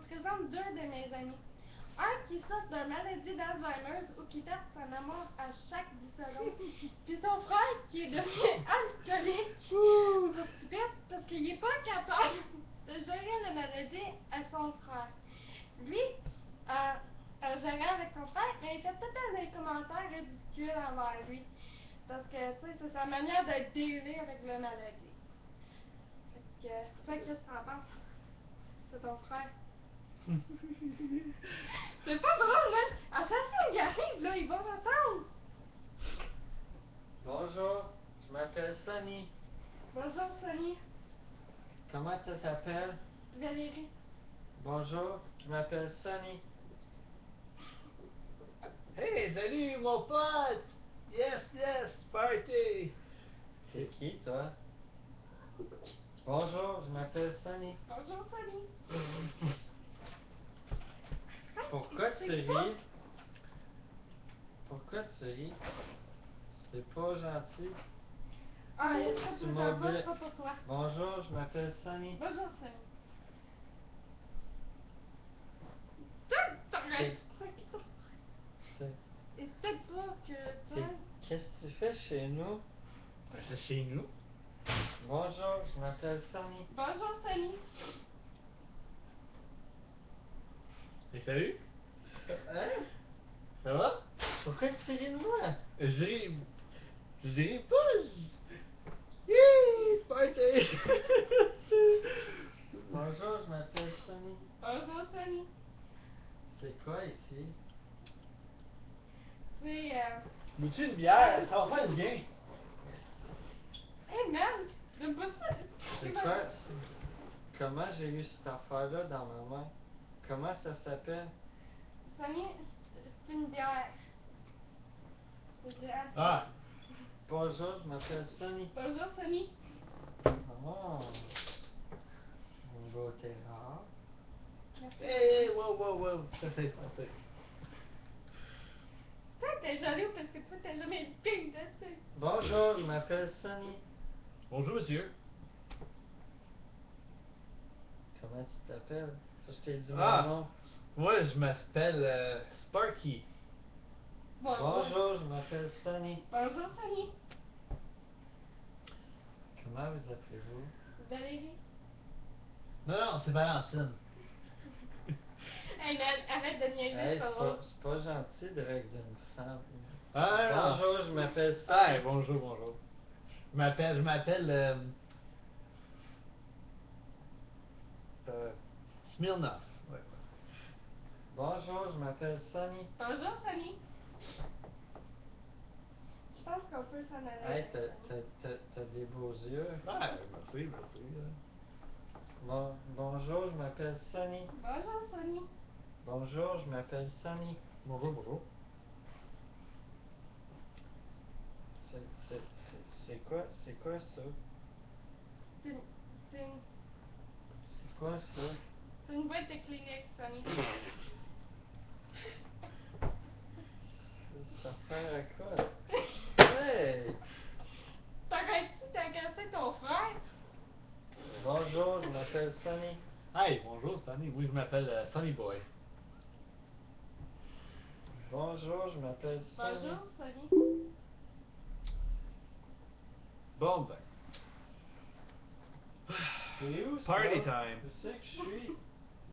présente deux de mes amis. Un qui souffre d'une maladie d'Alzheimer ou qui perd son amour à chaque 10 secondes. Puis son frère qui est devenu alcoolique parce qu'il n'est pas capable de gérer la maladie à son frère. Lui, gérait avec son frère, mais il fait tout le temps des commentaires ridicules envers lui. Parce que, tu sais, c'est sa manière d'être délai avec la maladie. Fait que, toi, qu'est-ce que t'en penses? C'est ton frère. C'est pas drôle, man! À chaque fois qu'il arrive, là, il va m'attendre. Bonjour, je m'appelle Sonny. Bonjour, Sonny. Comment tu t'appelles? Valérie. Bonjour, je m'appelle Sonny. Hey, salut mon pote! Yes, yes, party! C'est qui, toi? Bonjour, je m'appelle Sonny. Bonjour, Sonny. Pourquoi tu ris? Pourquoi tu ris? C'est pas gentil. Ah, il y a très Tu peu m'as d'enfants, bla- c'est pas pour toi. Bonjour, je m'appelle Sonny. Bonjour, Sonny. C'est- C'est- Et peut-être pas que toi. Qu'est-ce que tu fais chez nous? C'est chez nous. Bonjour, je m'appelle Sonny. Bonjour, Sonny. Et salut? Hein? Ça va? Pourquoi tu ris de moi? Je ris pas! Yay! Party! Bonjour, je m'appelle Sonny. Bonjour, Sonny. C'est quoi ici? C'est, Veux-tu une bière? Ça va faire du bien. Hey, man! J'aime pas ça. C'est quoi? Comment j'ai eu cette affaire-là dans ma main? Comment ça s'appelle? Sonny, c'est une bière. C'est bière. Ah! Bonjour, je m'appelle Sonny. Bonjour, Sonny. Oh, une beauté rare. Merci. Hey, wow! Ça c'est parfait. Toi, t'es jaloux parce que toi, t'as jamais eu de ping dessus. Bonjour, je m'appelle Sonny. Bonjour monsieur. Comment tu t'appelles? Je t'ai dit Ah. mon nom. Moi je m'appelle Sparky. Bonjour, je m'appelle Sonny. Bonjour, Sonny. Comment vous appelez-vous? Valérie. Non, c'est Valentine. Hey, man, arrête de niaiser, Hey, c'est pas drôle. c'est pas gentil de rire d'une femme. Ah non. Bonjour, je m'appelle Sonny. Ah, bonjour. Je m'appelle Smirnoff. Ouais. Bonjour, je m'appelle Sonny. Bonjour, Sonny. Je pense qu'on peut s'en aller. Hey, t'as des beaux yeux. Ah, merci. Bonjour, je m'appelle Sonny. Bonjour, Sonny. Bonjour, je m'appelle Sonny. Bonjour. C'est quoi ça? C'est une, C'est quoi ça? c'est une boîte de Kleenex, Sonny. Ça sert à quoi? Hey! T'arrêtes-tu d'agacer ton frère? Bonjour, je m'appelle Sonny. Hey, bonjour Sonny. Oui, je m'appelle Sonny Boy. Bonjour, je m'appelle Sonny. Bonjour, Sonny. Bon ben. C'est où ça? Party time. Où c'est que je suis?